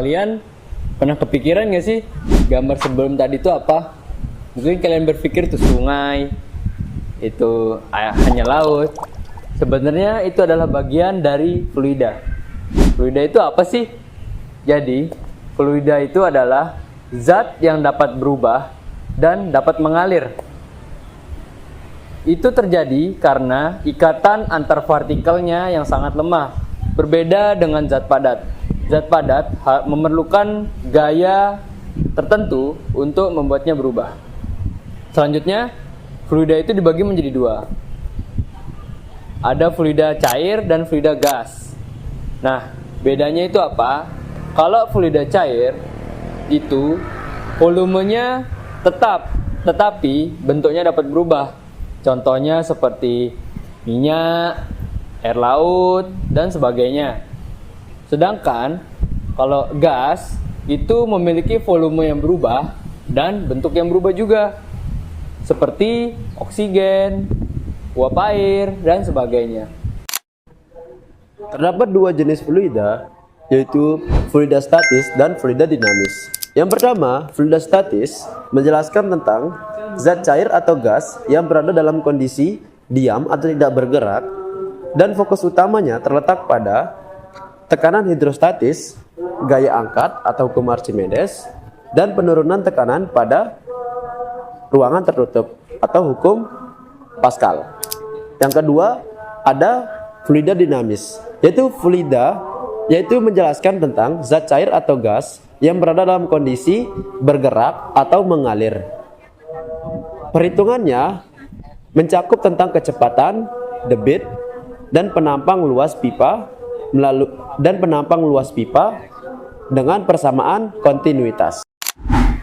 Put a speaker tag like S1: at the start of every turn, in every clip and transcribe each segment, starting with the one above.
S1: kalian pernah kepikiran gak sih gambar sebelum tadi itu apa? Mungkin kalian berpikir itu sungai, itu hanya laut. Sebenarnya itu adalah bagian dari fluida. Fluida itu apa sih? Jadi, fluida itu adalah zat yang dapat berubah dan dapat mengalir. Itu terjadi karena ikatan antar partikelnya yang sangat lemah, berbeda dengan zat padat. Zat padat memerlukan gaya tertentu untuk membuatnya berubah. Selanjutnya, fluida itu dibagi menjadi dua. Ada fluida cair dan fluida gas. Nah, bedanya itu apa? Kalau fluida cair itu volumenya tetap, tetapi bentuknya dapat berubah. Contohnya seperti minyak, air laut, dan sebagainya. Sedangkan kalau gas itu memiliki volume yang berubah dan bentuk yang berubah juga. Seperti oksigen, uap air, dan sebagainya.
S2: Terdapat dua jenis fluida, yaitu fluida statis dan fluida dinamis. Yang pertama, fluida statis menjelaskan tentang zat cair atau gas yang berada dalam kondisi diam atau tidak bergerak, dan fokus utamanya terletak pada tekanan hidrostatis, gaya angkat atau hukum Archimedes, dan penurunan tekanan pada ruangan tertutup atau hukum Pascal. Yang kedua, ada fluida dinamis, yaitu menjelaskan tentang zat cair atau gas yang berada dalam kondisi bergerak atau mengalir. Perhitungannya mencakup tentang kecepatan, debit, dan penampang luas pipa dengan persamaan kontinuitas.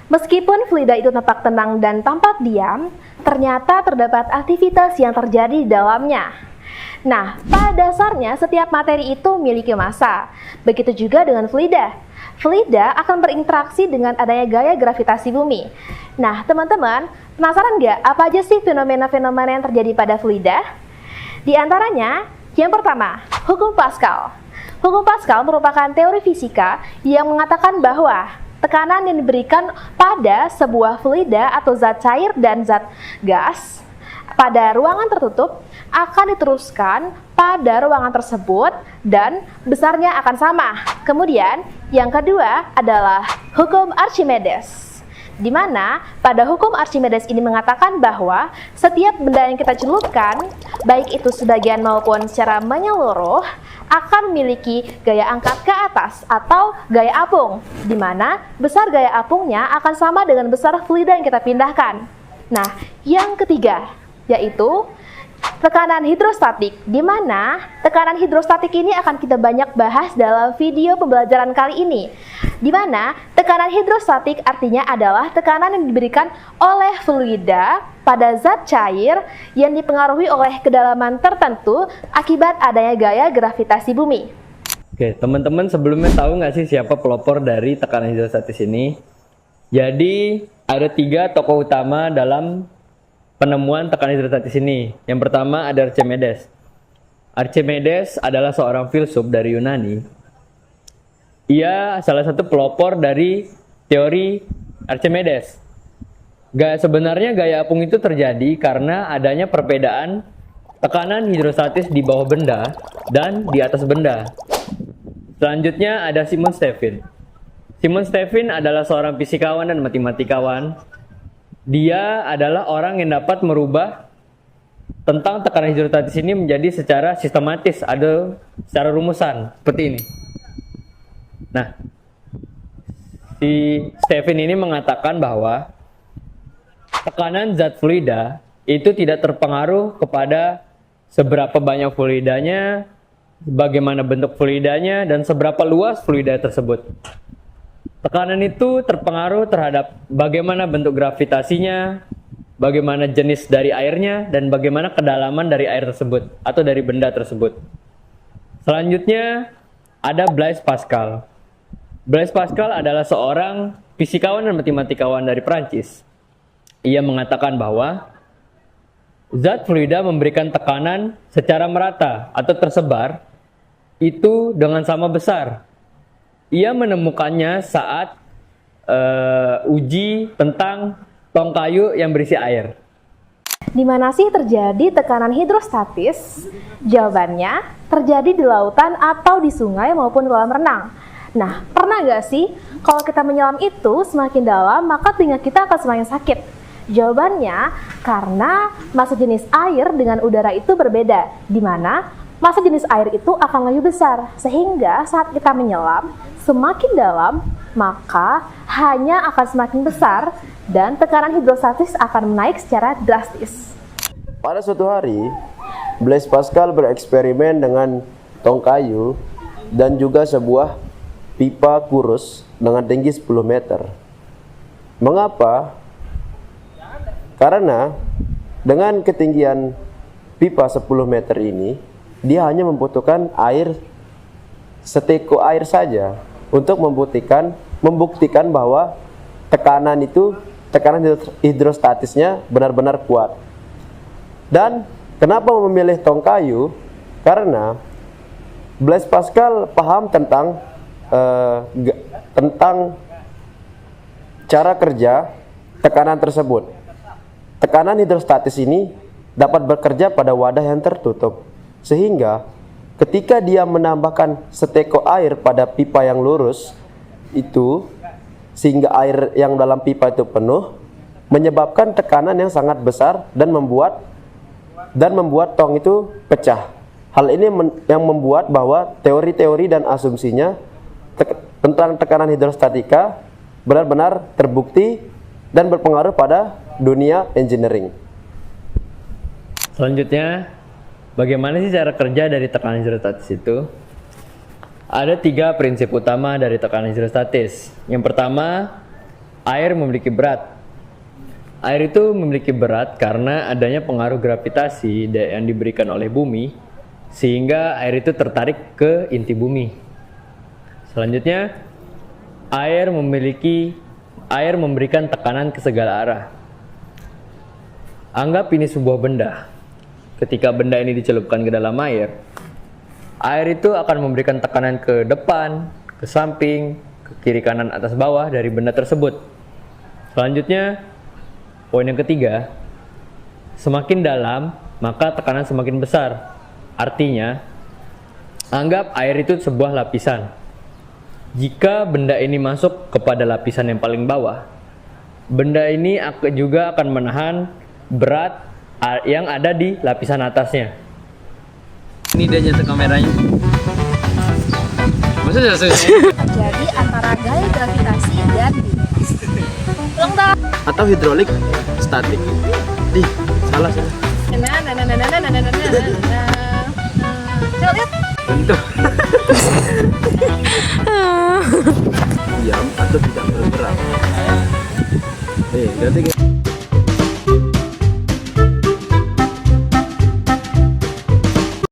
S3: Meskipun fluida itu tampak tenang dan tampak diam, ternyata terdapat aktivitas yang terjadi di dalamnya. Nah, pada dasarnya setiap materi itu memiliki massa. Begitu juga dengan fluida. Fluida akan berinteraksi dengan adanya gaya gravitasi bumi. Nah, teman-teman, penasaran nggak apa aja sih fenomena-fenomena yang terjadi pada fluida? Di antaranya, yang pertama, hukum Pascal. Hukum Pascal merupakan teori fisika yang mengatakan bahwa tekanan yang diberikan pada sebuah fluida atau zat cair dan zat gas pada ruangan tertutup akan diteruskan pada ruangan tersebut dan besarnya akan sama. Kemudian yang kedua adalah hukum Archimedes, di mana pada hukum Archimedes ini mengatakan bahwa setiap benda yang kita celupkan, baik itu sebagian maupun secara menyeluruh, akan memiliki gaya angkat ke atas atau gaya apung, di mana besar gaya apungnya akan sama dengan besar fluida yang kita pindahkan. Nah, yang ketiga yaitu tekanan hidrostatik, di mana tekanan hidrostatik ini akan kita banyak bahas dalam video pembelajaran kali ini. Di mana tekanan hidrostatik artinya adalah tekanan yang diberikan oleh fluida pada zat cair yang dipengaruhi oleh kedalaman tertentu akibat adanya gaya gravitasi bumi.
S1: Oke, teman-teman sebelumnya tahu nggak sih siapa pelopor dari tekanan hidrostatis ini? Jadi ada 3 tokoh utama dalam penemuan tekanan hidrostatis ini. Yang pertama ada Archimedes. Archimedes adalah seorang filsuf dari Yunani. Ia salah satu pelopor dari teori Archimedes. Sebenarnya gaya apung itu terjadi karena adanya perbedaan tekanan hidrostatis di bawah benda dan di atas benda. Selanjutnya ada Simon Stevin. Simon Stevin adalah seorang fisikawan dan matematikawan. Dia adalah orang yang dapat merubah tentang tekanan hidrostatis ini menjadi secara sistematis, ada secara rumusan seperti ini. Nah, si Stevin ini mengatakan bahwa tekanan zat fluida itu tidak terpengaruh kepada seberapa banyak fluidanya, bagaimana bentuk fluidanya, dan seberapa luas fluida tersebut. Tekanan itu terpengaruh terhadap bagaimana bentuk gravitasinya, bagaimana jenis dari airnya, dan bagaimana kedalaman dari air tersebut atau dari benda tersebut. Selanjutnya ada Blaise Pascal. Blaise Pascal adalah seorang fisikawan dan matematikawan dari Prancis. Ia mengatakan bahwa zat fluida memberikan tekanan secara merata atau tersebar itu dengan sama besar. Ia menemukannya saat uji tentang tong kayu yang berisi air.
S3: Di mana sih terjadi tekanan hidrostatis? Jawabannya, terjadi di lautan atau di sungai maupun kolam renang. Nah, pernah nggak sih kalau kita menyelam itu semakin dalam maka telinga kita akan semakin sakit? Jawabannya, karena massa jenis air dengan udara itu berbeda, di mana massa jenis air itu akan lebih besar, sehingga saat kita menyelam semakin dalam, maka hanya akan semakin besar dan tekanan hidrostatis akan menaik secara drastis.
S2: Pada suatu hari, Blaise Pascal bereksperimen dengan tong kayu dan juga sebuah pipa kurus dengan tinggi 10 meter. Mengapa? Karena dengan ketinggian pipa 10 meter ini, dia hanya membutuhkan air seteko air saja untuk membuktikan bahwa tekanan hidrostatisnya benar-benar kuat. Dan kenapa memilih tong kayu? Karena Blaise Pascal paham tentang cara kerja tekanan tersebut. Tekanan hidrostatis ini dapat bekerja pada wadah yang tertutup, sehingga ketika dia menambahkan seteko air pada pipa yang lurus itu, sehingga air yang dalam pipa itu penuh, menyebabkan tekanan yang sangat besar dan membuat tong itu pecah. Hal ini yang membuat bahwa teori-teori dan asumsinya tentang tekanan hidrostatika benar-benar terbukti dan berpengaruh pada dunia engineering.
S1: Selanjutnya, bagaimana sih cara kerja dari tekanan hidrostatis itu? Ada 3 prinsip utama dari tekanan hidrostatis. Yang pertama, air memiliki berat. Air itu memiliki berat karena adanya pengaruh gravitasi yang diberikan oleh bumi, sehingga air itu tertarik ke inti bumi. Selanjutnya, air memberikan tekanan ke segala arah. Anggap ini sebuah benda. Ketika benda ini dicelupkan ke dalam air itu akan memberikan tekanan ke depan, ke samping, ke kiri kanan atas bawah dari benda tersebut. Selanjutnya, poin yang ketiga, semakin dalam maka tekanan semakin besar. Artinya, anggap air itu sebuah lapisan. Jika benda ini masuk kepada lapisan yang paling bawah, benda ini juga akan menahan berat yang ada di lapisan atasnya. Ini dia jatuh kameranya. Maksudnya
S3: Jadi antara gaya gravitasi dan bumi. Ulang dah.
S2: Atau hidrolik statik. Salah.
S3: Coba lihat.
S2: Bentuk. Diam atau tidak bergerak. Ganti.